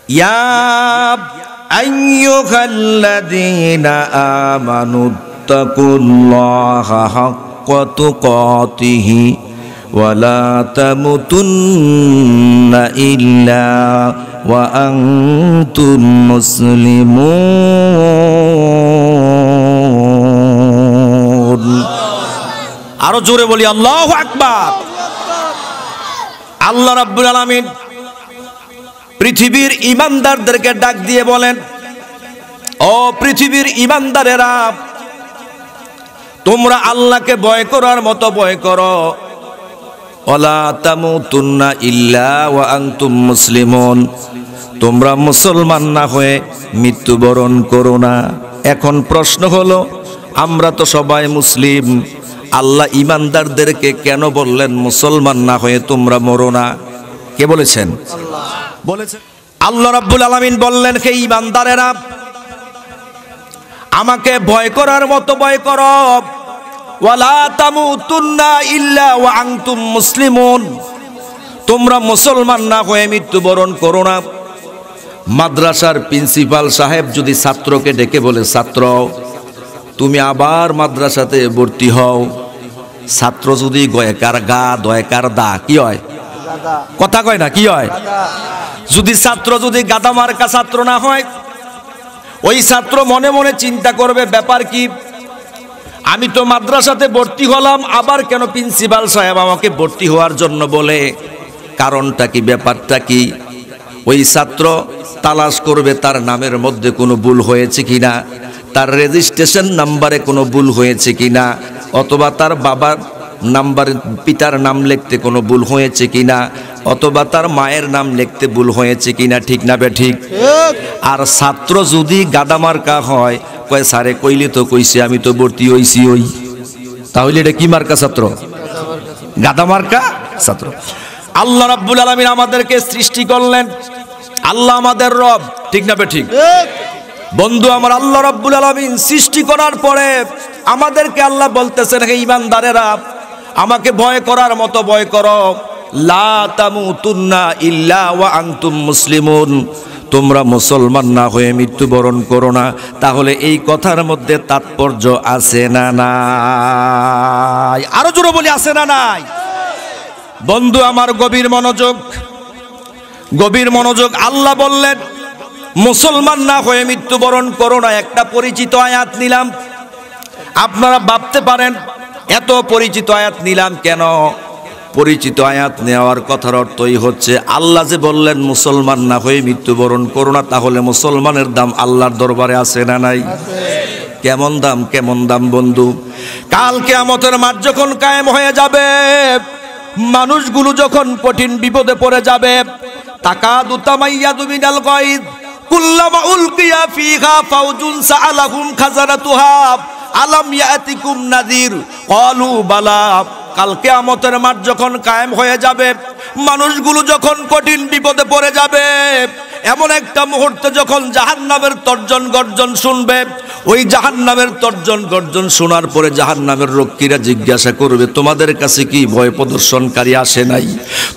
ইয়া আইয়ুহাল্লাযীনা আমানু তাকুল্লাহা হাক্কা তুকাতিহি ওয়া লা তামুতুন্না ইল্লা ওয়া আনতুম মুসলিমুন। আরো জোরে বলি আল্লাহু আকবার। আল্লাহ রাব্বুল আলামিন পৃথিবীর ঈমানদারদেরকে ডাক দিয়ে বলেন, ও পৃথিবীর ঈমানদারেরা, তোমরা আল্লাহকে ভয় করার মতো ভয় করো। ওয়ালা তামুতুন্না ইল্লা ওয়া আনতুম মুসলিমুন, তোমরা মুসলমান না হয়ে মৃত্যুবরণ করো না। এখন প্রশ্ন হলো, আমরা তো সবাই মুসলিম, আল্লাহ ঈমানদারদেরকে কেন বললেন মুসলমান না হয়ে তোমরা মরো না? কে বলেছেন? আল্লাহ বলেছেন। আল্লাহ রাব্বুল আলামিন বললেন, হে ঈমানদারেরা, আমাকে ভয় করার মতো ভয় করো। ওয়ালা তামুতুন্না ইল্লা ওয়া আনতুম মুসলিমুন, তোমরা মুসলমান না হয়ে মৃত্যুবরণ করো না। মাদ্রাসার প্রিন্সিপাল সাহেব যদি ছাত্রকে ডেকে বলে, ছাত্র তুমি আবার মাদ্রাসাতে ভর্তি হও, ছাত্র যদি গয়কার গা দয়কার দা, কি হয়? কথা কয় না, কি হয়? যদি ছাত্র যদি গাদা মার্কা ছাত্র না হয়, ওই ছাত্র মনে মনে চিন্তা করবে, ব্যাপার কি, আমি তো মাদ্রাসাতে ভর্তি হলাম, আবার কেন প্রিন্সিপাল সাহেব আমাকে ভর্তি হওয়ার জন্য বলে? কারণটা কি, ব্যাপারটা কি? ওই ছাত্র তালাশ করবে তার নামের মধ্যে কোনো ভুল হয়েছে কিনা, তার রেজিস্ট্রেশন নাম্বারে কোনো ভুল হয়েছে কিনা, অথবা তার বাবার নাম্বার পিতার নাম লিখতে কোনো ভুল হয়েছে কিনা, অথবা তার মায়ের নাম লিখতে ভুল হয়েছে কিনা। ঠিক না বে ঠিক? আর ছাত্র যদি গাদামার্কা হয়, কয় স্যারে কইলে তো কইছে, আমি তো ভর্তি হইছি ওই, তাহলে এটা কি মার্কা ছাত্র? গাদামার্কা ছাত্র। আল্লাহ রাব্বুল আলামিন আমাদেরকে সৃষ্টি করলেন, আল্লাহ আমাদের রব। ঠিক না বে ঠিক? বন্ধু আমার, আল্লাহ রাব্বুল আলামিন সৃষ্টি করার পরে আমাদেরকে আল্লাহ বলতেছেন, হে ঈমানদারেরা, আমাকে ভয় করার মতো ভয় করো। লা তামুতুন্না ইল্লা ওয়া আনতুম মুসলিমুন, তোমরা মুসলমান না হয়ে মৃত্যুবরণ করো না। তাহলে এই কথার মধ্যে তাৎপর্য আছে না নাই? আরো জোরে বলি, আছে না নাই? বন্ধু আমার, গভীর মনোযোগ, গভীর মনোযোগ। আল্লাহ বললেন মুসলমান না হয়ে মৃত্যুবরণ করো না। একটা পরিচিত আয়াত নিলাম। আপনারা ভাবতে পারেন এত পরিচিত আয়াত নিলাম কেন? পরিচিত আয়াত নেওয়ার কথার অর্থই হচ্ছে, আল্লাহ যে বললেন মুসলমান না হয়ে মৃত্যুবরণ করো না, তাহলে মুসলমানের দাম আল্লাহর দরবারে আছে না নাই? কেমন দাম, কেমন দাম বন্ধু? কাল কিয়ামতের মাঠ যখন কায়েম হয়ে যাবে, মানুষগুলো যখন কঠিন বিপদে পড়ে যাবে, তাকাদু তামাইয়াদু মিনাল গায়দ কুল্লামা উলকিয়া ফিহা ফাওজুন সাআলাহুম খাজারাতুহা আলাম ইয়াতিকুম নাযির ক্বালু বালা। কাল কিয়ামতের মাঠ যখন কায়েম হয়ে যাবে, মানুষগুলো যখন কঠিন বিপদে পড়ে যাবে, এমন একটা মুহূর্তে যখন জাহান্নামের তর্জন গর্জন শুনবে, ওই জাহান্নামের তর্জন গর্জন শোনার পরে জাহান্নামের রক্ষীরা জিজ্ঞাসা করবে, তোমাদের কাছে কি ভয় প্রদর্শনকারী আসে নাই?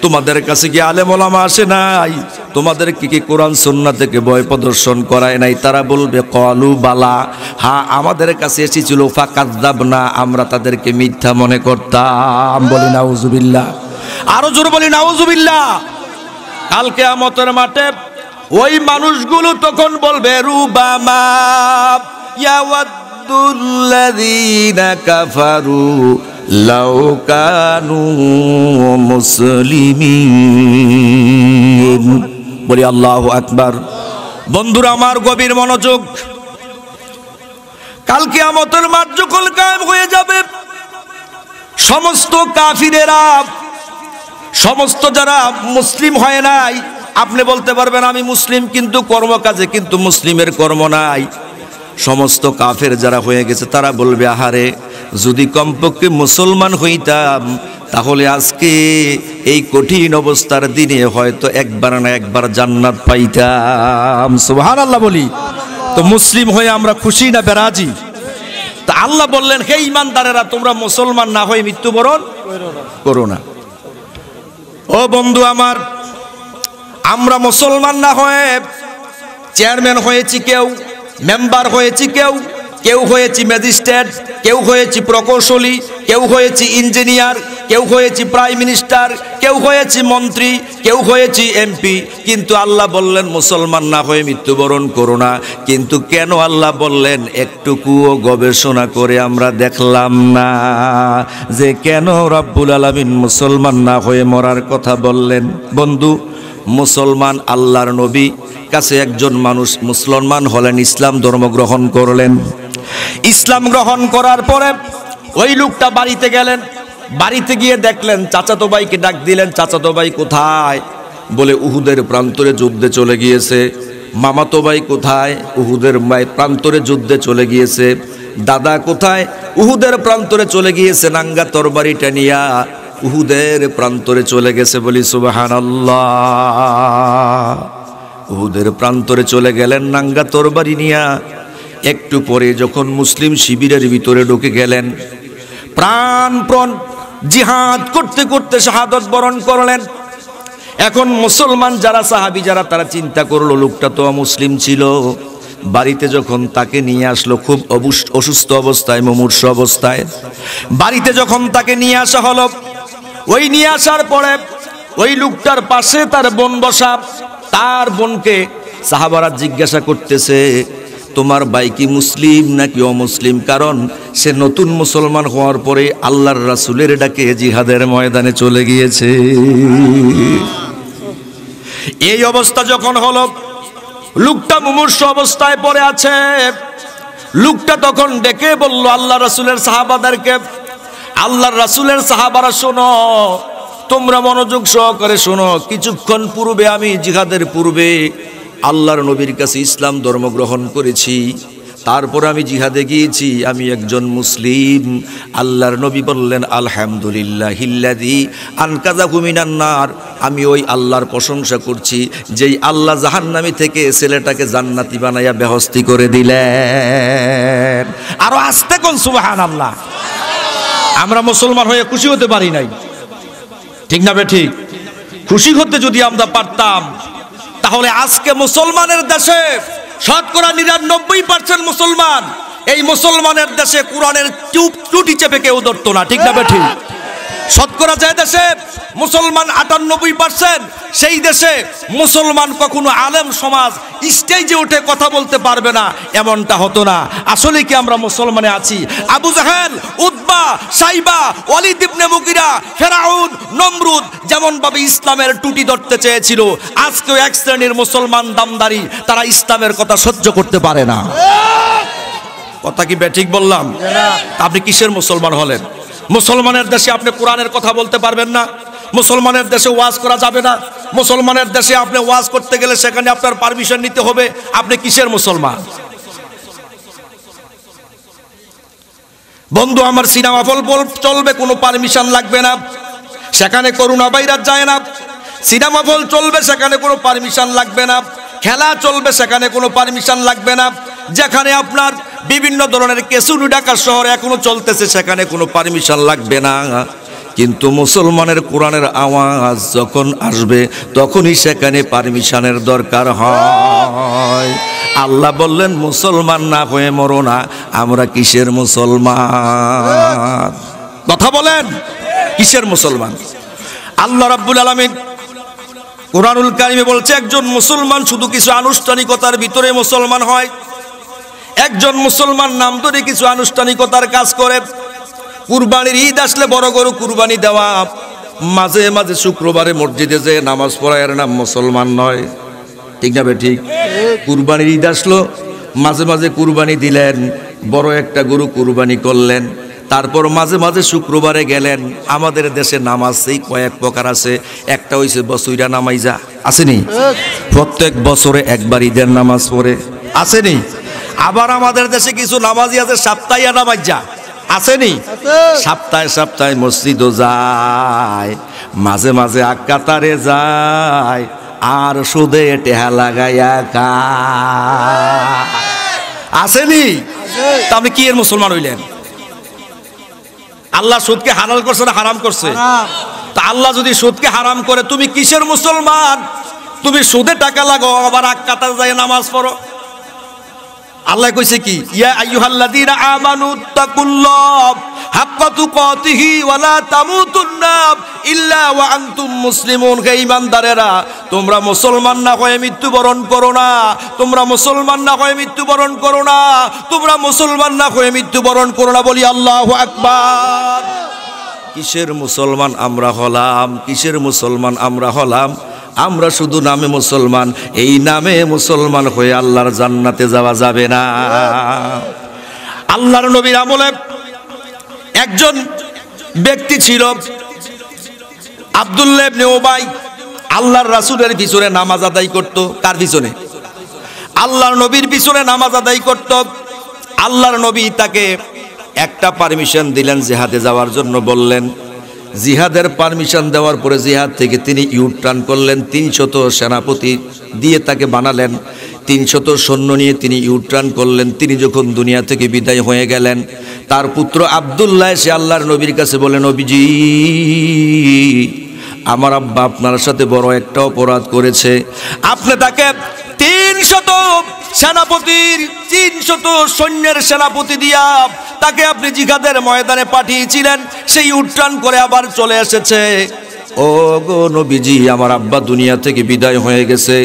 তোমাদের কাছে কি আলেম ওলামা আসে নাই? তোমাদের কি কোরআন সুন্নাহ থেকে ভয় প্রদর্শন করায় নাই? তারা বলবে ক্বালু বালা, হ্যাঁ আমাদের কাছে এসেছিল, ফাকাযযাবনা, আমরা তাদেরকে মিথ্যা মনে করতাম। বলি নাউজুবিল্লাহ। আরো জোরে বলি নাউজুবিল্লাহ। কাল কিয়ামতের মাঠে ওই মানুষগুলো তখন বলবে, রুবামা ইয়াওয়াদ্দুল্লাযীনা কাফারু লাউ কানু মুসলিমিন। বলি আল্লাহু আকবার। বন্ধুরা আমার, গভীর মনোযোগ। কাল কিয়ামতের মাঠ যখন কায়েম হয়ে যাবে, সমস্ত কাফিরেরা, সমস্ত যারা মুসলিম হয় নাই, আপনি বলতে পারবেন আমি মুসলিম কিন্তু কর্মকাজে কিন্তু মুসলিমের কর্ম নাই, সমস্ত কাফের যারা হয়ে গেছে তারা বলবে, আহারে যদি কমপক্ষে মুসলমান হইতাম, তাহলে আজকে এই কঠিন অবস্থার দিনে হয়তো একবার না একবার জান্নাত পাইতাম। সুবহানাল্লাহ বলি। তো মুসলিম হয়ে আমরা খুশি না বেরাজি? তা আল্লাহ বললেন, হে ঈমানদারেরা, তোমরা মুসলমান না হয়ে মৃত্যুবরণ করো না। ও বন্ধু আমার, আমরা মুসলমান না হয়ে চেয়ারম্যান হয়েছি কেউ, মেম্বার হয়েছি কেউ, কেউ হয়েছি ম্যাজিস্ট্রেট, কেউ হয়েছি প্রকৌশলী, কেউ হয়েছি ইঞ্জিনিয়ার, কেউ হয়েছি প্রাইম মিনিস্টার, কেউ হয়েছি মন্ত্রী, কেউ হয়েছি এমপি, কিন্তু আল্লাহ বললেন মুসলমান না হয়ে মৃত্যুবরণ করো না। কিন্তু কেন আল্লাহ বললেন একটুকুও গবেষণা করে আমরা দেখলাম না যে কেন রব্বুল আলামিন মুসলমান না হয়ে মরার কথা বললেন। বন্ধু, মুসলমান আল্লাহর নবী কাছে একজন মানুষ মুসলমান হলেন, ইসলাম ধর্ম গ্রহণ করলেন। ইসলাম গ্রহণ করার পরে ওই লোকটা বাড়িতে গেলেন, বাড়িতে গিয়ে দেখলেন চাচাতো ভাইকে ডাক দিলেন, চাচাতো ভাই কোথায়? বলে উহুদের প্রান্তরে যুদ্ধে চলে গিয়েছে। মামাতো ভাই কোথায়? উহুদের প্রান্তরে যুদ্ধে চলে গিয়েছে। দাদা কোথায়? উহুদের প্রান্তরে চলে গিয়েছে, নাঙ্গা তরবারিটা নিয়া উহুদের প্রান্তরে চলে গেছে। বলি সুবহানাল্লাহ। উহুদের প্রান্তরে চলে গেলেন নাঙ্গা তরবারি নিয়া। একটু পরে যখন মুসলিম শিবিরের ভিতরে ঢুকে গেলেন, প্রাণপণ জিহাদ করতে করতে শাহাদত বরণ করলেন। এখন মুসলমান যারা সাহাবী যারা তারা চিন্তা করলো লোকটা তো মুসলিম ছিল। বাড়িতে যখন তাকে নিয়ে আসলো খুব অসুস্থ অবস্থায়, মুমূর্ষু অবস্থায়, বাড়িতে যখন তাকে নিয়ে আসা হলো, ওই নিয়ে আসার পরে ওই লোকটার পাশে তার বোন বসা। তার বোনকে সাহাবারা জিজ্ঞাসা করতেছে তোমার ভাই কি মুসলিম নাকি অমুসলিম? কারণ সে নতুন মুসলমান হওয়ার পরে আল্লাহর রাসূলের ডাকে জিহাদের ময়দানে চলে গিয়েছে। এই অবস্থা যখন হলো, লোকটা মুমূর্ষু অবস্থায় পড়ে আছে। লোকটা তখন ডেকে বলল আল্লাহর রাসূলের সাহাবাদেরকে, আল্লাহর রাসূলের সাহাবারা শোনো, তোমরা মনোযোগ সহকারে শোনো। কিছুক্ষণ পূর্বে আমি জিহাদের পূর্বে আল্লাহর নবীর কাছে ইসলাম ধর্ম গ্রহণ করেছি, তারপর আমি জিহাদে গিয়েছি, আমি একজন মুসলিম। আল্লাহর নবী বললেন আলহামদুলিল্লাহিল্লাযী আনকাযাহু মিনান নার। আমি ওই আল্লাহর প্রশংসা করছি যেই আল্লাহ জাহান্নামী থেকে ছেলেটাকে জান্নাতি বানাইয়া বেহস্তি করে দিলেন। আরো আস্তে কোন সুবহানাল্লাহ। আমরা মুসলমান হয়ে খুশি হতে পারি নাই, ঠিক না ঠিক? খুশি হতে যদি আমরা পারতাম তাহলে আজকে মুসলমানের দেশে শতকরা 99% মুসলমান, এই মুসলমানের দেশে কোরআনের টুটি চেপে কেউ ধরতো না, ঠিক না ঠিক? শতকরা যে দেশে মুসলমান 98%, সেই দেশে মুসলমান কখনো আলেম সমাজ স্টেজে উঠে কথা বলতে পারবে না, এমনটা হতো না। আসলে কি আমরা মুসলমানে আছি? আবু জাহেল, উতবা, সাইবা, ওয়ালিদ ইবনে মুগিরা, ফেরাউন, নমরুদ যেমন ভাবে ইসলামের টুটি ধরতে চেয়েছিল, আজকেও এক শ্রেণীর মুসলমান দামদারি, তারা ইসলামের কথা সহ্য করতে পারে না। কথা কি ঠিক বললাম? আপনি কিসের মুসলমান হলেন? মুসলমানের দেশে আপনি কোরআনের কথা বলতে পারবেন না, মুসলমানের দেশে ওয়াজ করা যাবে না, মুসলমানের দেশে আপনি ওয়াজ করতে গেলে সেখানে আপনার পারমিশন নিতে হবে। আপনি কিসের মুসলমান? বন্ধু আমার, সিনেমা হল চলবে, কোনো পারমিশন লাগবে না, সেখানে করোনা ভাইরাস যায় না। সিনেমা হল চলবে, সেখানে কোনো পারমিশন লাগবে না। খেলা চলবে, সেখানে কোনো পারমিশন লাগবে না। যেখানে আপনার বিভিন্ন ধরনের কেসুনি ঢাকা শহরে এখনো চলতেছে, সেখানে কোনো পারমিশন লাগবে না। কিন্তু মুসলমানের কোরআনের আওয়াজ যখন আসবে তখনই সেখানে পারমিশনের দরকার হয়। আল্লাহ বললেন মুসলমান না হয়ে মরো না। আমরা কিসের মুসলমান? কথা বলেন, কিসের মুসলমান? আল্লাহ রাব্বুল আলামিন কোরআনুল কারিমে বলছে একজন মুসলমান শুধু কিছু আনুষ্ঠানিকতার ভিতরে মুসলমান হয়। একজন মুসলমান নাম ধরে কিছু আনুষ্ঠানিকতার কাজ করে। কুরবানির ঈদ আসলে বড় গরু কুরবানি দেওয়া, মাঝে মাঝে শুক্রবারে মসজিদে যে নামাজ পড়ার নাম মুসলমান নয়, ঠিক না ঠিক? কুরবানির ঈদ আসলো, মাঝে মাঝে কুরবানি দিলেন, বড় একটা গরু কুরবানি করলেন, তারপর মাঝে মাঝে শুক্রবারে গেলেন। আমাদের দেশে নামাজ সেই কয়েক প্রকার আছে। একটা হইছে বছইরা নামাইজা, আসেনি? প্রত্যেক বছরে একবার ঈদের নামাজ পড়ে, আসেনি? আবার আমাদের দেশে কিছু নামাজি আছে সপ্তাহিয়া নামাইজা, আসেনি? সপ্তাহে সপ্তাহে মসজিদও যায়, মাঝে মাঝে আক্কাতারে যায়, আর সুদে টেহা লাগাইয়া খায়, আসেনি? তা আপনি কি এর মুসলমান হইলেন? আল্লাহ সুদকে হালাল করছে না হারাম করছে? তা আল্লাহ যদি সুদকে হারাম করে তুমি কিসের মুসলমান? তুমি সুদে টাকা লাগাও আবার আক্কাতা যায় নামাজ পড়ো। আল্লাহ কইছে কি, ইয়া আইয়ুহাল্লাযীনা আমানু তাকুল্লাহ হাক্কা তুকাতিহি ওয়া লা তামুতুন্না ইল্লা ওয়া আনতুম মুসলিমুন। হে ঈমানদারেরা, তোমরা মুসলমান না হয়ে মৃত্যুবরণ করো না, তোমরা মুসলমান না হয়ে মৃত্যুবরণ করো না, তোমরা মুসলমান না হয়ে মৃত্যুবরণ করো না। বলি আল্লাহু আকবার। কিসের মুসলমান আমরা হলাম? কিসের মুসলমান আমরা হলাম? আমরা শুধু নামে মুসলমান, এই নামে মুসলমান হয়ে আল্লাহর জান্নাতে যাওয়া যাবে না। আল্লাহর নবীর আমলে একজন ব্যক্তি ছিল আব্দুল্লাহ ইবনে উবাই, আল্লাহর রাসূলের পিছনে নামাজ আদায় করত। কার পিছনে? আল্লাহর নবীর পিছনে নামাজ আদায় করত। আল্লাহর নবী তাকে একটা পারমিশন দিলেন জিহাদে যাওয়ার জন্য, বললেন। জিহাদের পারমিশন দেওয়ার পরে জিহাদ থেকে তিনি ইউটার্ন করলেন, 300 সেনাপতি দিয়ে তাকে বানালেন, 300 সৈন্য নিয়ে তিনি ইউটার্ন করলেন। তিনি যখন দুনিয়া থেকে বিদায় হয়ে গেলেন, তার পুত্র আব্দুল্লাহ সে আল্লাহর নবীর কাছে বলে, নবীজি, আমার আব্বা আপনার সাথে বড় একটা অপরাধ করেছে। আপনি তাকে 300 সেনাপতির 300 সৈন্যের সেনাপতি দিয়া তাকে আপনি জিহাদের ময়দানে পাঠিয়েছিলেন, সেই ইউটার্ন করে আবার চলে এসেছে। ও গো নবীজি, আমার আব্বা দুনিয়া থেকে বিদায় হয়ে গেছে।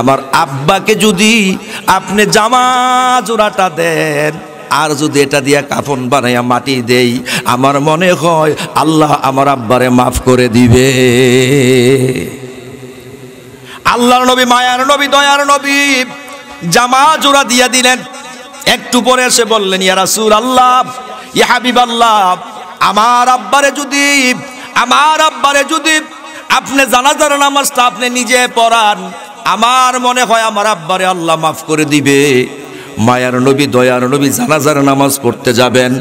আমার আব্বাকে যদি আপনি জামা জোড়াটা দেন আর যদি এটা দিয়া কাফন বানাইয়া মাটি দেই, আমার মনে হয় আল্লাহ আমার আব্বারে মাফ করে দিবে। আল্লাহর নবী, মায়ার নবী, দয়ার নবী জামা জোড়া দিয়া দিলেন। একটু পরে এসে বললেন, ইয়া রাসূলুল্লাহ, ইয়া হাবিবাল্লাহ, আমার আব্বারে যদি আপনি জানাজার নামাজটা আপনি নিজে পড়ান, আমার মনে হয় আমার আব্বারে আল্লাহ মাফ করে দিবে। মায়ার নবী, দয়ার নবী জানাজার নামাজ পড়তে যাবেন,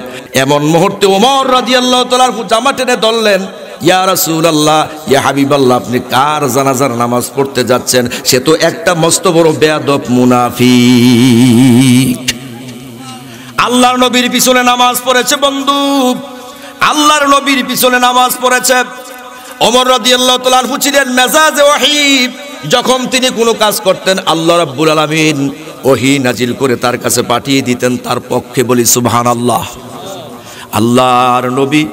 এমন মুহূর্তে ওমর রাদিয়াল্লাহু তাআলা জামা টেনে ধরলেন। ইয়া রাসূলুল্লাহ, ইয়া হাবিবাল্লাহ, আপনি কার জানাজার নামাজ পড়তে যাচ্ছেন? সে তো একটা মস্ত বড় বেয়াদব মুনাফিক। আল্লাহর নবীর পিছনে নামাজ পড়েছে বন্ধু, আল্লাহর নবীর পিছনে নামাজ পড়েছে। ওমর রাদিয়াল্লাহু তাআলা আনহু ছিলেন মেজাজে ওহী। যখন তিনি কোনো কাজ করতেন, আল্লাহ রাব্বুল আলামিন ওহী নাজিল করে তার কাছে পাঠিয়ে দিতেন তার পক্ষে। বলি সুবহানাল্লাহ। আল্লাহর নবী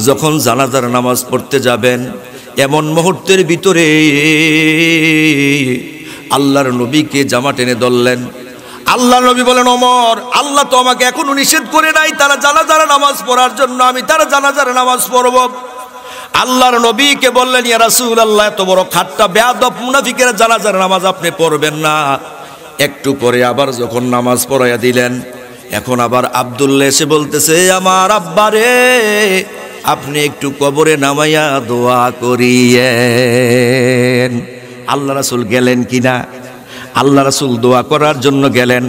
যখন জানাজার নামাজ পড়তে যাবেন, এমন মুহূর্তের ভিতরে আল্লাহর নবীকে জামা টেনে ধরলেন। আল্লাহর নবী বলেন, ওমর, আল্লাহ তো আমাকে এখনো নিষেধ করে নাই তারা জানাজার নামাজ পড়ার জন্য, আমি তারা জানাজার নামাজ পড়ব। আল্লাহর নবীকে বললেন, ইয়া রাসূলুল্লাহ, এত বড় খাট্টা বেয়াদব মুনাফিকের জানাজার নামাজ আপনি পড়বেন না। একটু পরে আবার যখন নামাজ পড়াইয়া দিলেন, এখন আবার আব্দুল্লাহ এসে বলতেছে, আমার আব্বারে আপনি একটু কবরে নামাইয়া দোয়া করিয়েন। আল্লাহ রাসূল গেলেন কিনা? আল্লাহ রাসূল দোয়া করার জন্য গেলেন,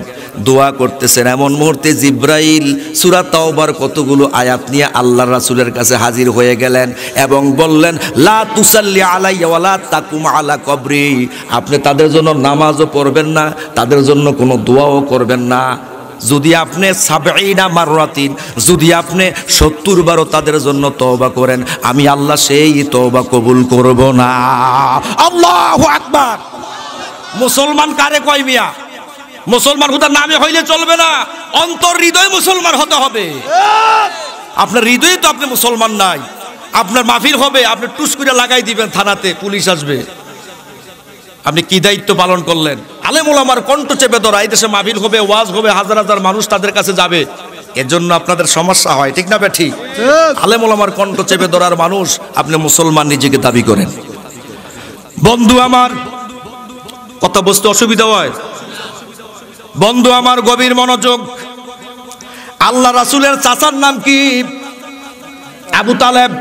দোয়া করতেছেন। এমন মুহূর্তে জিব্রাইল সূরা তাওবার কতগুলো আয়াত নিয়ে আল্লাহ রাসূলের কাছে হাজির হয়ে গেলেন এবং বললেন, লা তুসাল্লি আলাইয়া ওয়া লা তাকুম আলা কবরি। আপনি তাদের জন্য নামাজও পড়বেন না, তাদের জন্য কোনো দোয়াও করবেন না। যদি আপনি ৭০ মাররাতিন, যদি আপনি ৭০ বারও তাদের জন্য তওবা করেন, আমি আল্লাহ সেই তওবা কবুল করব না। আল্লাহু আকবার। মুসলমান কারে কয় মিয়া? মুসলমান হুদার নামে হইলে চলবে না, অন্তর হৃদয় মুসলমান হতে হবে। আপনার হৃদয়ে তো আপনি মুসলমান নাই। আপনার মাহফিল হবে, আপনি টুস করে লাগাই দিবেন, থানাতে পুলিশ আসবে। আপনি কি দায়িত্ব পালন করলেন? আলেম ওলামার কণ্ঠ চেপে ধরা, এই দেশে মাহফিল হবে, ওয়াজ হবে, হাজার হাজার মানুষ তাদের কাছে যাবে, এর জন্য আপনাদের সমস্যা হয়, ঠিক না ঠিক? আলেম ওলামার কণ্ঠ চেপে ধরার মানুষ আপনি মুসলমান নিজেকে দাবি করেন। বন্ধু আমার, কথা বুঝতে অসুবিধা হয়? বন্ধু আমার, গভীর মনোযোগ। আল্লাহ রাসূলের চাচার নাম কি? আবু তালেব।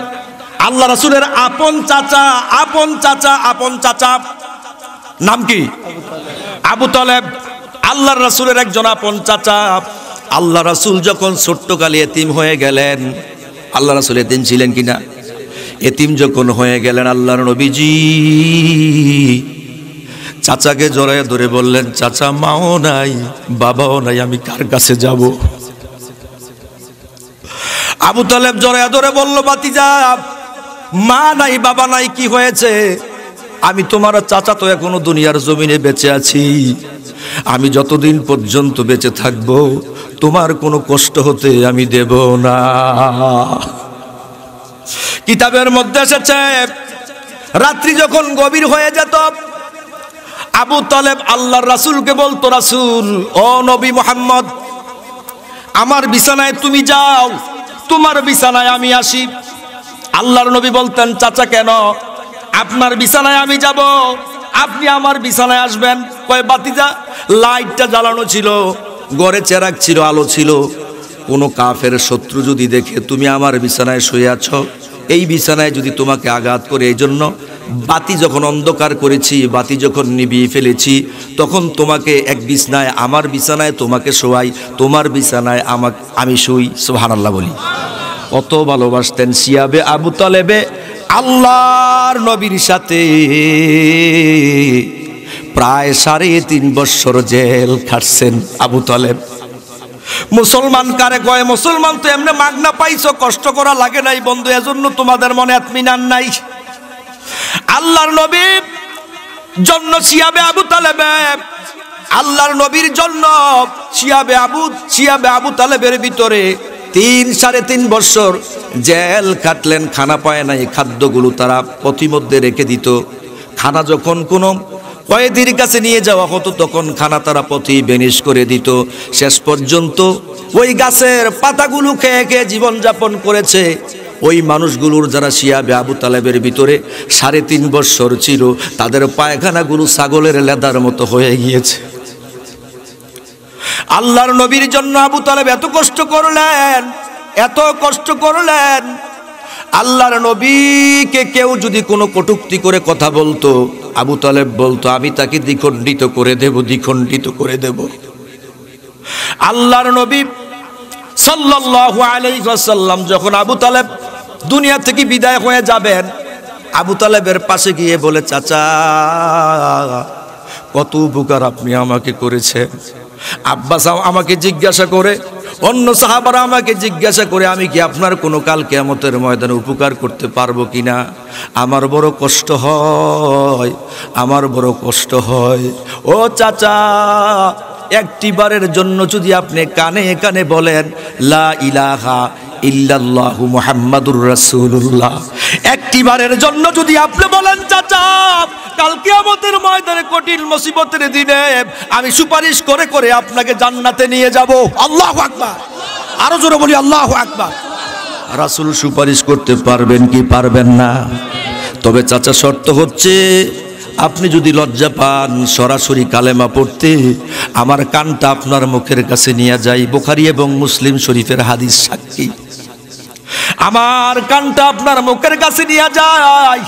আল্লাহ রাসূলের আপন চাচা নাম কি? আবু তালেব। আল্লাহর রাসূলের একজন আপন চাচা। আল্লাহ রাসূল যখন ছোট্টকালে এতিম হয়ে গেলেন, আল্লাহ রাসূল এতিম ছিলেন কিনা? এতিম যখন হয়ে গেলেন, আল্লাহর নবীজি চাচাকে জড়াইয়া ধরে বললেন, চাচা, মাও নাই, বাবাও নাই, আমি কার কাছে যাব? আবু তালেব জড়াইয়া ধরে বলল, ভাতিজা, মা নাই, বাবা নাই, কি হয়েছে? আমি তোমার চাচা তো এখনো দুনিয়ার জমিনে বেঁচে আছি, আমি যতদিন পর্যন্ত বেঁচে থাকব তোমার কোনো কষ্ট হতে আমি দেব না। কিতাবের মধ্যে এসেছে রাত্রি যখন গভীর হয়ে যেত আবু তালেব আল্লাহর রাসূলকে বলতো, রাসূল ও নবী মুহাম্মদ, আমার বিছানায় তুমি যাও, তোমার বিছানায় আমি আসি। আল্লাহর নবী বলতেন, চাচা কেন? আপনার বিছানায় আমি যাব, আপনি আমার বিছানায় আসবেন। কয় বাতিজা, লাইটটা জ্বালানো ছিল, ঘরে চেরাগ ছিল, আলো ছিল, কোনো কাফের শত্রু যদি দেখে তুমি আমার বিছানায় শুয়ে আছো, এই বিছানায় যদি তোমাকে আঘাত করে, এই জন্য বাতি যখন অন্ধকার করেছি, বাতি যখন নিভিয়ে ফেলেছি, তখন তোমাকে এক বিছানায়, আমার বিছানায় তোমাকে শোয়াই, তোমার বিছানায় আমি শুই। সুবহানাল্লাহ বলি। কত ভালোবাসতেন শিয়াবে আবু তালেবে আল্লাহর নবীর সাথে। প্রায় 3.5 বছর জেল খাটছেন আবু তালেব। মুসলমান কারে কয়? মুসলমান তো এমনি মাগনা পাইছো, কষ্ট করা লাগে নাই বন্ধু, এজন্য তোমাদের মনে আত্মিনান নাই। আল্লাহর নবীর জন্য শিয়াবে আবু তালেবে, আল্লাহর নবীর জন্য শিয়াবে আবু তালেবের ভিতরে 3.5 বছর জেল কাটলেন। খানা পায় নাই, খাদ্যগুলো তারা প্রতিমধ্যে রেখে দিত। খানা যখন কোনো কয়েদির কাছে নিয়ে যাওয়া হতো, তখন খানা তারা প্রতি বেনিশ করে দিত। শেষ পর্যন্ত ওই গাছের পাতাগুলো খেয়ে খেয়ে জীবনযাপন করেছে ওই মানুষগুলোর, যারা শিয়াবে আবু তালেবের ভিতরে 3.5 বছর ছিল, তাদের পায়খানাগুলো ছাগলের লেদার মতো হয়ে গিয়েছে। আল্লাহর নবীর জন্য আবু তালেব এত কষ্ট করলেন, এত কষ্ট করলেন। আল্লাহর নবীকে কেউ যদি কোনো কটূক্তি করে কথা বলতো, আবু তালেব বলতো, আমি তাকে দ্বিখণ্ডিত করে দেব, দ্বিখণ্ডিত করে দেব। আল্লাহর নবী সাল্লাল্লাহু আলাইহি ওয়াসাল্লাম যখন আবু তালেব দুনিয়া থেকে বিদায় হয়ে যাবেন, আবু তালেবের পাশে গিয়ে বলে, চাচা কত উপকার আপনি আমাকে করেছেন। আব্বাস আমাকে জিজ্ঞাসা করে, অন্য সাহাবারা আমাকে জিজ্ঞাসা করে, আমি কি আপনার কোনো কাল কিয়ামতের ময়দানে উপকার করতে পারবো কিনা? আমার বড় কষ্ট হয়, আমার বড় কষ্ট হয়। ও চাচা, একটিবারের জন্য যদি আপনি কানে কানে বলেন লা ইলাহা ইল্লাল্লাহু মুহাম্মাদুর রাসূলুল্লাহ, একটিবারের জন্য যদি আপনি বলেন, চাচা কাল কিয়ামতের ময়দানে কঠিন মুসিবতের দিনে আমি সুপারিশ করে করে আপনাকে জান্নাতে নিয়ে যাব। আল্লাহু আকবার। আরো জোরে বলি আল্লাহু আকবার। রাসূল সুপারিশ করতে পারবেন কি পারবেন না? তবে চাচা শর্ত হচ্ছে, আপনি যদি লজ্জা পান সরাসরি কালেমা পড়তে, আমার কানটা আপনার মুখের কাছে নিয়ে যাই। বুখারী এবং মুসলিম শরীফের হাদিস সাক্ষী। আমার কানটা আপনার মুখের কাছে নিয়ে যায়,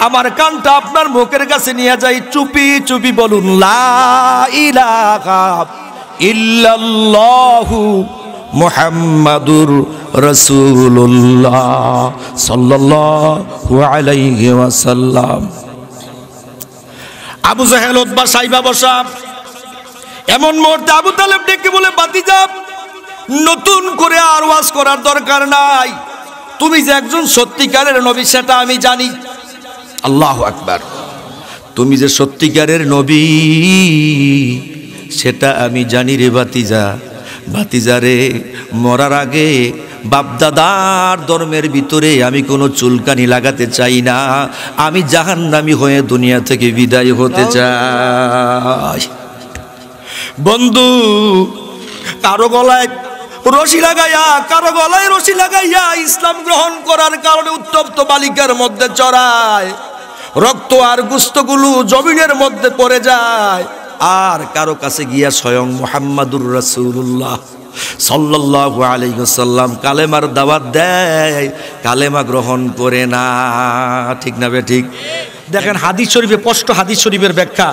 আমার কানটা আপনার মুখের কাছে নিয়ে যাই। চুপি চুপি বলুন লা ইলাহা ইল্লাল্লাহু মুহাম্মাদুর রাসূলুল্লাহ সাল্লাল্লাহু আলাইহি ওয়াসাল্লাম। আবু জাহেল, উতবা, সাইবা বসা। এমন মুহূর্তে আবু তালেব ডেকে বলে, ভাতিজা নতুন করে আর ওয়াজ করার দরকার নাই, তুমি যে একজন সত্যিকারের নবী সেটা আমি জানি। আল্লাহু আকবার। তুমি যে সত্যিকারের নবী সেটা আমি জানি রে ভাতিজা। ভাতিজা রে, মরার আগে বাপদাদার ধর্মের ভিতরে আমি কোনো চুলকানি লাগাতে চাই না, আমি জাহান্নামী হয়ে দুনিয়া থেকে বিদায় হতে চাই। বন্ধু, কারো গলায় রশি লাগাইয়া, কারো গলায় রশি লাগাইয়া ইসলাম গ্রহণ করার কারণে উত্তপ্ত বালিকার মধ্যে চড়ায়, রক্ত আর গোশতগুলো জমিনের মধ্যে পড়ে যায়। আর কারো কাছে গিয়া স্বয়ং মুহাম্মাদুর রাসূলুল্লাহ সাল্লাল্লাহু আলাইহি ওয়াসাল্লাম কালেমার দাওয়াত দেয়, কালেমা গ্রহণ করে না। ঠিক না বে ঠিক? দেখেন হাদিস শরীফে, স্পষ্ট হাদিস শরীফের ব্যাখ্যা।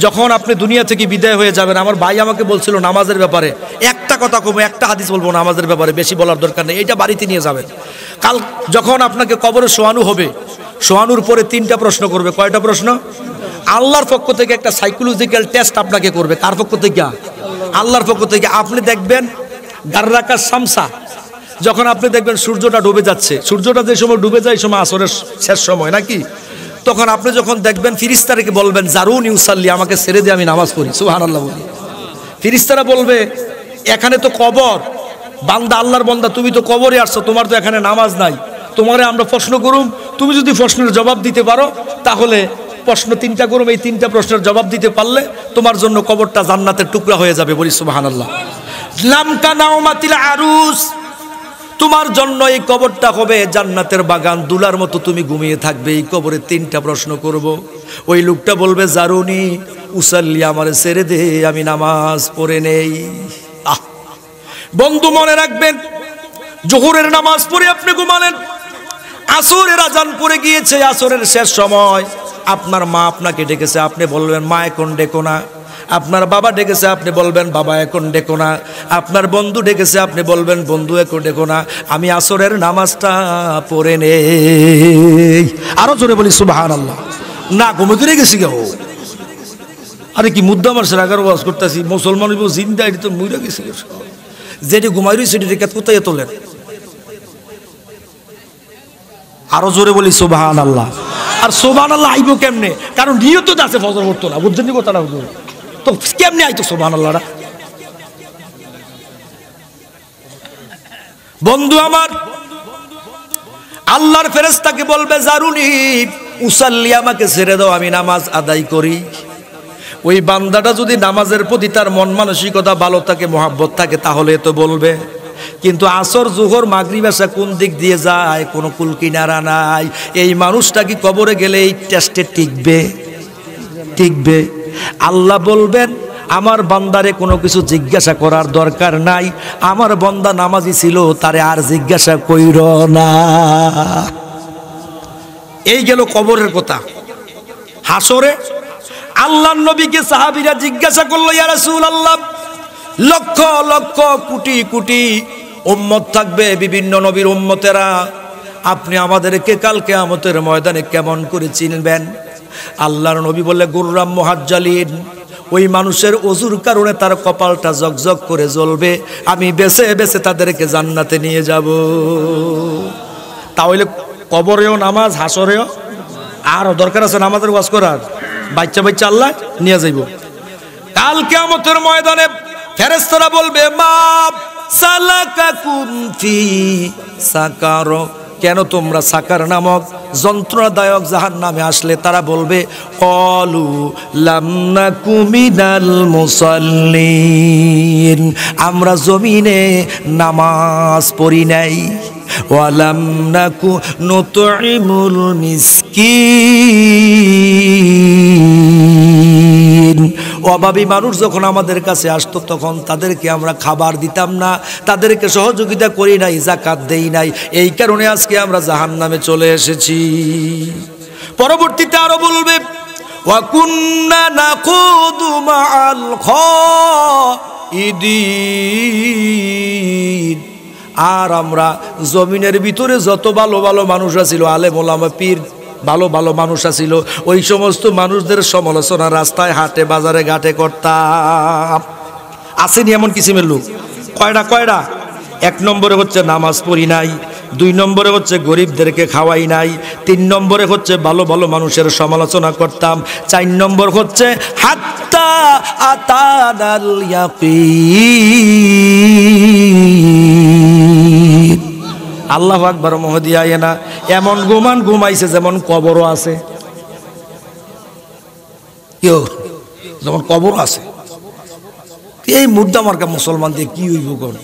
যখন আপনি দুনিয়া থেকে বিদায় হয়ে যাবেন, আমার ভাই আমাকে বলছিল নামাজের ব্যাপারে একটা কথা কমে, একটা হাদিস বলবো নামাজের ব্যাপারে, বেশি বলার দরকার নেই, এইটা বাড়িতে নিয়ে যাবেন। কাল যখন আপনাকে কবরে শোয়ানো হবে, শোয়ানোর পরে 3টা প্রশ্ন করবে। কয়টা প্রশ্ন? আল্লাহর পক্ষ থেকে একটা সাইকোলজিক্যাল টেস্ট আপনাকে করবে। কার পক্ষ থেকে? আল্লাহর পক্ষ থেকে। আপনি দেখবেন গাররাকা শামসা, যখন আপনি দেখবেন সূর্যটা ডুবে যাচ্ছে, সূর্যটা যে সময় ডুবে যায় এই সময় আসরের শেষ সময় নাকি, তখন আপনি যখন দেখবেন ফিরিস্তারকে বলবেন জারুনি উসাল্লি, আমাকে ছেড়ে দিয়ে আমি নামাজ পড়ি, সুবহানাল্লাহ বলি। ফিরিস্তারা বলবে এখানে তো কবর, বান্দা আল্লাহর বান্দা তুমি তো কবরে আসছো, তোমার তো এখানে নামাজ নাই, তোমারে আমরা প্রশ্ন করুম, তুমি যদি প্রশ্নের জবাব দিতে পারো তাহলে প্রশ্ন 3টা করুম, এই 3টা প্রশ্নের জবাব দিতে পারলে তোমার জন্য কবরটা জান্নাতের টুকরা হয়ে যাবে, বলি সুবহানাল্লাহ। লামকা নাওমাতিল আরুস, তোমার জন্য এই কবরটা হবে জান্নাতের বাগান, দুলার মতো তুমি ঘুমিয়ে থাকবে এই কবরে। 3টা প্রশ্ন করব, ওই লোকটা বলবে জারুনি উসাল্লি, আমারে ছেড়ে দে আমি নামাজ পড়ে নেই। বন্ধু মনে রাখবেন, জোহরের নামাজ পড়ে আপনি ঘুমালেন, আসরের আজান পড়ে গিয়েছে, আসরের শেষ সময়, আপনার মা আপনাকে ডেকেছে, আপনি বলবেন মা এখন ডেকো না। আপনার বাবা ডেকেছে, আপনি বলবেন বাবা এখন ডেকো না। আপনার বন্ধু ডেকেছে, আপনি বলবেন বন্ধু এখন ডেকো না, আমি আসরের নামাজটা পড়ে নেই। আরো জোরে বলি সুবহানাল্লাহ। না ঘুমে গেছি গো, আরে কি মুদ্দা আমার রাগার ওয়াজ করতেছি, মুসলমান জিন্দা, এটি তো মইরা গেছি, যেটি ঘুমাই রয়েছে সেটি কোথায় তোলেন। আরো জোরে বলি সুবহানাল্লাহ। আর সুবহানাল্লাহ আইবো কেমনে, কারণ নিয়ত তো আছে ফজর পড়তো না, বুঝছেন কথাটা হুজুর, তো কেমনে আইতো সুবহানাল্লাহরা। বন্ধু আমার, আল্লাহর ফেরেশতাকে বলবে জারুনি উসাল্লি, আমাকে ছেড়ে দাও আমি নামাজ আদায় করি। ওই বান্দাটা যদি নামাজের প্রতি তার মন মানসিকতা ভালো থাকে, মহাব্বত থাকে, তাহলে তো বলবে। কিন্তু আসর জোহর মাগরিব এশা কোন দিক দিয়ে যায়, কোনো কুল কিনারা নাই। এই মানুষটা কি কবরে গেলে এই টেস্টে টিকবে? আল্লাহ বলবেন আমার বান্দারে কোনো কিছু জিজ্ঞাসা করার দরকার নাই, আমার বান্দা নামাজি ছিল, তারে আর জিজ্ঞাসা কইর না। এই গেল কবরের কথা। হাসরে আল্লাহর নবীকে সাহাবীরা জিজ্ঞাসা করলো, ইয়া রাসূলুল্লাহ, লক্ষ লক্ষ কোটি কোটি উম্মত থাকবে, বিভিন্ন নবীর উম্মতেরা, আপনি আমাদেরকে কাল কিয়ামতের ময়দানে কেমন করে চিনবেন? আল্লাহর নবী বলে গুররাম মুহাজ্জালিন, ওই মানুষের ওযুর কারণে তার কপালটা জগজগ করে জ্বলবে, আমি বেছে বেছে তাদেরকে জান্নাতে নিয়ে যাব। তাহলে কবরেও নামাজ, হাসরেও আরো দরকার আছে নামাজের ওয়াজ করার, বাচ্চা বাচ্চা আল্লাহ নিয়ে যাইব। কাল কিয়ামতের ময়দানে ফেরেশতারা বলবে মা সালাকাকুম ফি সাকার, কেন তোমরা সাকার নামক যন্ত্রণাদায়ক জাহান্নামে আসলে? তারা বলবে ক্বালু লাম নাকু মিনাল মুসাল্লিন, আমরা জমিনে নামাজ পড়ি নাই, ওয়ালাম নাকু নুতইমুল মিসকিন, অভাবী মানুষ যখন আমাদের কাছে আসতো তখন তাদেরকে আমরা খাবার দিতাম না, তাদেরকে সহযোগিতা করি নাই, যাকাত দেই নাই, এই কারণে আজকে আমরা জাহান্নামে চলে এসেছি। পরবর্তীতে আরো বলবে ওয়া কুন্না নাকুদু মাআল খাইদিন, আর আমরা জমিনের ভিতরে যত ভালো ভালো মানুষ ছিল, আলেম ওলামা পীর, ভালো ভালো মানুষ ছিল, ওই সমস্ত মানুষদের সমালোচনা রাস্তায় হাটে বাজারে ঘাটে করতাম। আসেনি এমন কিসিমের লোক? কয়টা? 1 নম্বরে হচ্ছে নামাজ পড়ি নাই, 2 নম্বরে হচ্ছে গরিবদেরকে খাওয়াই নাই, 3 নম্বরে হচ্ছে ভালো ভালো মানুষের সমালোচনা করতাম, 4 নম্বর হচ্ছে হাত্তা আতানাল ইয়াকিন। আল্লাহু আকবার মহদিয়ায় না, এমন ঘুমাইছে যেমন কবরও আছে, কেউ যেমন কবর আছে। এই মুদ্দা মার্কা মুসলমান দিয়ে কি হইব? কোন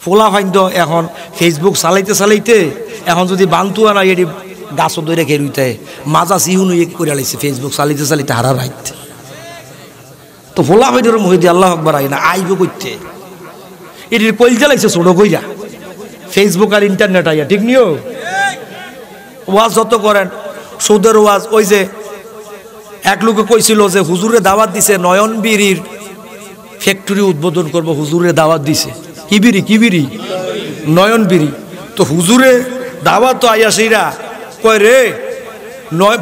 ফোলা ফাইন্দ এখন ফেসবুক চালাইতে এখন যদি বান্তু আনা এটি গাছও দৈরে খেয়ে মাজা সিহুন করে আলাইছে, ফেসবুক চালাইতে হারা রাইত। তো ফোলা ফাইন্ডের মহিদি আল্লাহ আকবার আই না, আইব করতে এটির কইল জ্বালাইছে ছোট কইরা, ফেসবুক আর ইন্টারনেট আইয়া, ঠিক নিও। ওয়াজ যত করেন সুদের ওয়াজ, ওই যে এক লোকে কইছিল যে হুজুরে দাওয়াত দিছে নয়ন বিড়ির ফ্যাক্টরি উদ্বোধন করব, হুজুরে দাওয়াত দিছে কি বিড়ি নয়ন বিড়ি। তো হুজুরে দাওয়াত তো আইয়া সেইরা কয় রে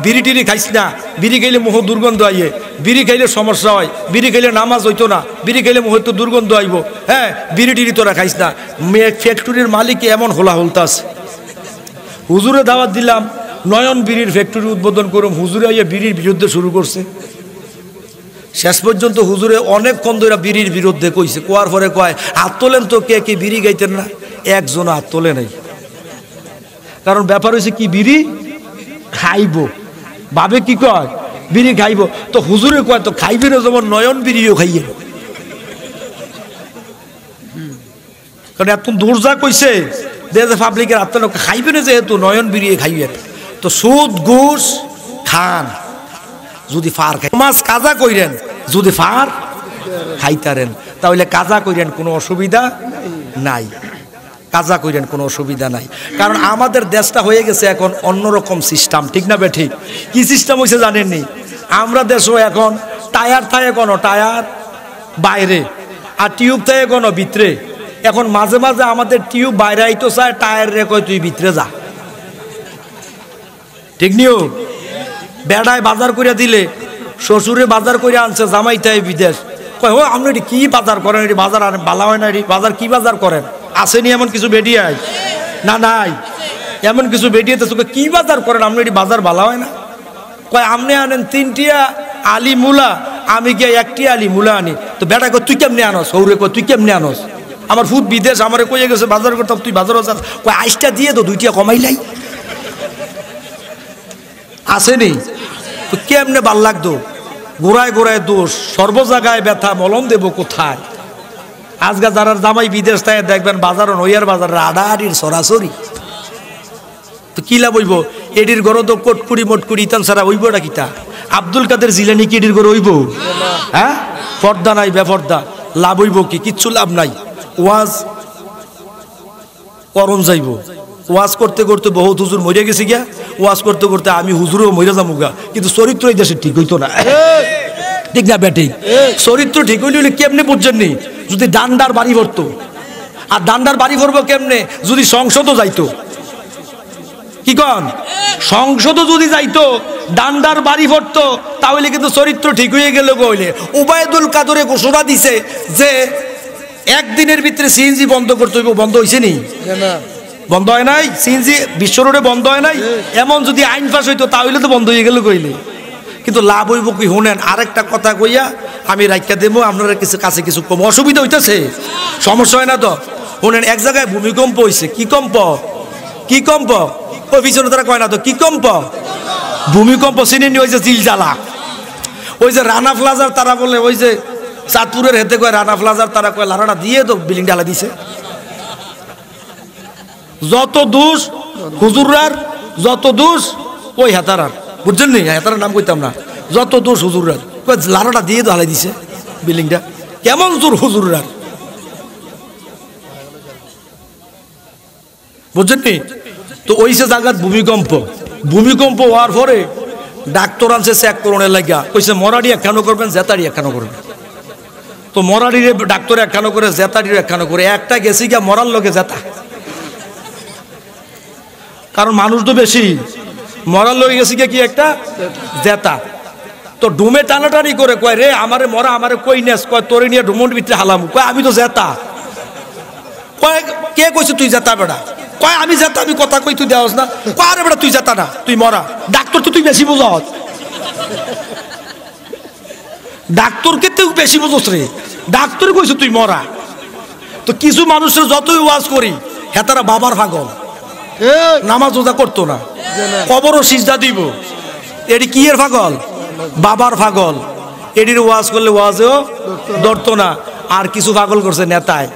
বিড়ি টিড়ি খাইস না, বিড়ি খাইলে মুখ দুর্গন্ধ আইয়ে, বিড়ি খাইলে সমস্যা হয়, বিড়ি খাইলে নামাজ হইতো না, বিড়ি খাইলে মুখ তো দুর্গন্ধ আইব, হ্যাঁ বিড়ি টিড়ি তোরা খাইস না। ফ্যাক্টরির মালিক এমন হোলা হলতাস, হুজুরে দাওয়াত দিলাম, নয়ন বিড়ির ফ্যাক্টরি উদ্বোধন করুম, হুজুরে আইয়া বিড়ির বিরুদ্ধে শুরু করছে। শেষ পর্যন্ত হুজুরে অনেকক্ষণ ধরে বিড়ির বিরুদ্ধে কইছে, কোয়ার পরে কয় হাত তোলেন তো, কে কে বিড়ি গাইতেন না? একজন হাত তোলে নাই। কারণ ব্যাপার হয়েছে কি, বিড়ি খাইব ভাবে, কি কয় বিড়ি খাইব। তো হুজুরে কয় তো খাইবে না যেমন নয়ন বিড়িও খাইয়ে, কারণ এত দূর যা কইছে পাবলিকের হাত তোলে খাইবে না, যেহেতু নয়ন বিড়িয়ে খাইবেন। তো সুদ ঘুষ খান, যদি ফার খাই মাছ কাজা কইরেন, যদি ফার খাইতারেন তাহলে কাজা কইরেন, কোনো অসুবিধা নাই, কাজা কইরেন কোনো অসুবিধা নাই। কারণ আমাদের দেশটা হয়ে গেছে এখন অন্যরকম সিস্টেম, ঠিক না বে ঠিক? কি সিস্টেম হয়েছে জানেননি? আমরা দেশও এখন টায়ার থাকে কোনো টায়ার বাইরে, আর টিউব থাকে কোনো ভিতরে। এখন মাঝে মাঝে আমাদের টিউব বাইরে আইতো চায়, টায়ার রে কয় তুই ভিতরে যা, ঠিক নিও। বেড়ায় বাজার করে দিলে, শ্বশুরে বাজার করে আনছে, জামাইটাই বিদেশ, কয় ও আপনি এটি কি বাজার করেন, এটি বাজার আর ভালো হয় না, এটি বাজার কি বাজার করেন? আসেনি এমন কিছু বেডিয়ায়? না নাই, এমন কিছু বেডিয়াতে তোকে কি বাজার করেন আপনি, এটি বাজার ভালো হয় না? কয় আপনি আনেন 3টিয়া আলি মূলা, আমি গিয়ে 1টি আলি মূলা আনি। তো বেটা কয় তুই কেমনি আনস? সৌরে কয় তুই কেমনি আনস? আমার ফুট বিদেশ, আমার কয়ে গেছে বাজার করতাম, তুই বাজারও যাস। কয় আইসটা দিয়ে তো 2টিয়া কমাইলাই, আসেনি? তো কেমনে ভাল লাগতো? গোড়ায় গোড়ায় দোষ, সর্ব জায়গায় ব্যথা, মলম দেব কোথায়? আজকে যারা জামাই বিদেশ থাকে দেখবেন বাজার নইয়ার বাজার আডাআডির সরাসরি। তো কি লাভ হইব? এডির গড় তো কটকুড়ি মটকুড়ি ইতান সারা হইবটা কিতা? আব্দুল কাদের জিলানি কি এডির গড় হইব? হ্যাঁ, পর্দা নাই, বেপর্দা, লাভ হইব কি? কিচ্ছু লাভ নাই। ওয়াজ করম যাইব, ওয়াজ করতে করতে বহুত হুজুর মরে গেছে গিয়া, ওয়াজ করতে করতে আমি হুজুরও মরে যাবো গা, কিন্তু চরিত্র এই দেশে ঠিক হইতো না, ঠিক না বেঠিক? চরিত্র ঠিক হইলে কেমনে বুঝছেন নি? যদি ডান্ডার বাড়ি ভরতো, আর ডান্ডার বাড়ি ভরবো কেমনে? যদি সংসদও যাইতো, কি কন? সংসদও যদি যাইতো, ডান্ডার বাড়ি ভরতো, তাহলে কিন্তু চরিত্র ঠিক হয়ে গেল। কইলে ওবায়দুল কাদরে ঘোষণা দিছে যে একদিনের ভিতরে সিএনজি বন্ধ করতে হইব, বন্ধ হয়েছে নি? বন্ধ হয় নাই। সিএনজি বিশ্ব রোডে বন্ধ হয় নাই। এমন যদি আইন পাস হইতো তাহলে তো বন্ধ হয়ে গেল। কইলে কিন্তু লাভ হইব কি? শুনেন, আরেকটা কথা কইয়া আমি রাইখা দেবো, আপনারা কিছু কাছে কিছু কম অসুবিধা হইতেছে, সমস্যা হয় না তো? শুনেন, এক জায়গায় ভূমিকম্প হয়েছে। কি কম্প? কি কম্প? ওই পিছনে তারা কয় না তো কি কম্প? ভূমিকম্প চিনি ওই যে জিলজালা, ওই যে রানা প্লাজার তারা বলে, ওই যে চাঁদপুরের হেতে কয় রানা প্লাজার তারা কয় লারাটা দিয়ে তো বিল্ডিং ডালা দিছে। যত দোষ হুজুরার, যত দোষ ওই হেতারার, বুঝছেন নি? হেতারার নাম কইতাম না। যত দোষ হুজুরার, কয় লারাটা দিয়ে তো হালাই দিছে বিল্ডিংটা। কেমন জোর হুজুরার, বুঝছেন নি? তো ওই সে জায়গার ভূমিকম্প, ভূমিকম্প হওয়ার পরে ডাক্তার আনছে চেক করণের লাগিয়া, কইছে মরাড়ি একখানো করবেন, জেতাড়ি একখানো করবেন। তো মরাড়িরে ডাক্তার একখানো করে, জেতাড়ির একখানো করে। একটা গেছি গিয়া মরার লগে জেতা, কারণ মানুষ তো বেশি, মরার লগে গেছি গিয়া কি একটা জেতা। তো ডুমে টানাটানি করে কয় রে আমারে মরা, আমারে কই নেস? কয় তোরে নিয়ে ডুমুর ভিতরে হালাম। কয় আমি তো জেতা। কয় কে কইছে তুই জেতা বেড়া? কয় আমি জেতা, আমি কথা কই তুই দেওয়াস না। কয় আরে বেড়া তুই জেতা না, তুই মরা। ডাক্তার তো তুই বেশি বুঝস, ডাক্তারকে তুই বেশি বুঝস রে, ডাক্তার কইছে তুই মরা। তো কিছু মানুষের যতই ওয়াজ করি হেতারা বাবার পাগল, নামাজ রোজা করতো না, কবরও সিজদা দিব। এটি কি এর পাগল? বাবার পাগল। এটির ওয়াজ করলে ওয়াজও ধরতো না। আর কিছু পাগল করছে নেতায়,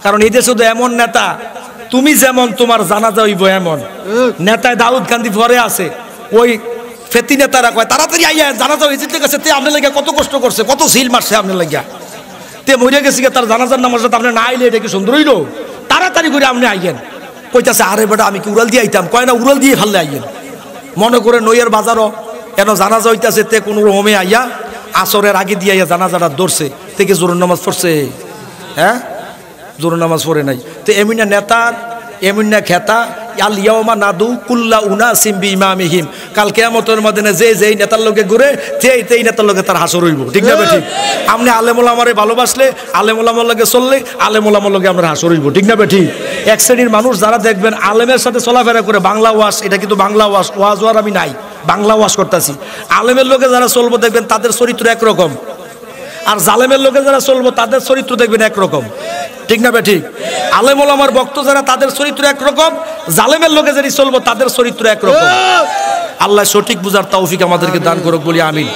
কারণ এই দেশে তো এমন নেতা, তুমি যেমন তোমার জানাজা হইব এমন নেতায়। দাউদ কান্দি পরে আছে, ওই ফেতি নেতারা কয় তাড়াতাড়ি আইয়া জানাজা হয়েছে, ঠিক আছে তে আপনার লাগিয়া কত কষ্ট করছে, কত ঝিল মারছে আপনার লাগিয়া, তে মরে গেছি তার জানাজার নামাজটা আপনি না আইলে এটা কি সুন্দর হইল? তাড়াতাড়ি করে আপনি আইয়েন। কইতাছে আরে বেটা আমি কি উড়াল দিয়ে আইতাম? কয় না, উড়াল দিয়ে ফাললে আইয়েন। মনে করে নইয়ের বাজারও কেন জানাজা হইতাছে, তে কোনো রকমে আইয়া আসরের আগে দিয়ে আইয়া জানাজাটা ধরছে, থেকে জোরের নামাজ পড়ছে। হ্যাঁ, জোরের নামাজ পড়ে নাই। তো এমনি নেতার, এমনি খেতা, আল ইয়াউমা নাদু কুল্লা উনাসিম বিইমামিহিম, কাল কিয়ামতের ময়দানে যেই নেতার লগে ঘুরে যেই নেতার লগে তার হাসর হইব, ঠিক না ঠিক? আপনি আলেম ওলামারে ভালোবাসলে, আলেম ওলামার লগে চললে আলেম ওলামার লগে আমরা হাসর হইব, ঠিক না ঠিক? এক শ্রেণীর মানুষ যারা দেখবেন আলেমের সাথে চলাফেরা করে, বাংলা ওয়াজ, এটা কিন্তু বাংলা ওয়াজ ওয়াজ আমি নাই, বাংলা ওয়াজ করতেছি, আলেমের লোকে যারা চলবো দেখবেন তাদের চরিত্র একরকম, আর জালেমের লোকে যারা চলবো তাদের চরিত্র দেখবেন একরকম, ঠিক না ঠিক? আলেম ওলামার ভক্ত যারা তাদের চরিত্র একরকম, জালেমের লোকে যারা চলবো তাদের চরিত্র একরকম। আল্লাহ সঠিক বুঝার তৌফিক আমাদেরকে দান করুক বলি আমিন।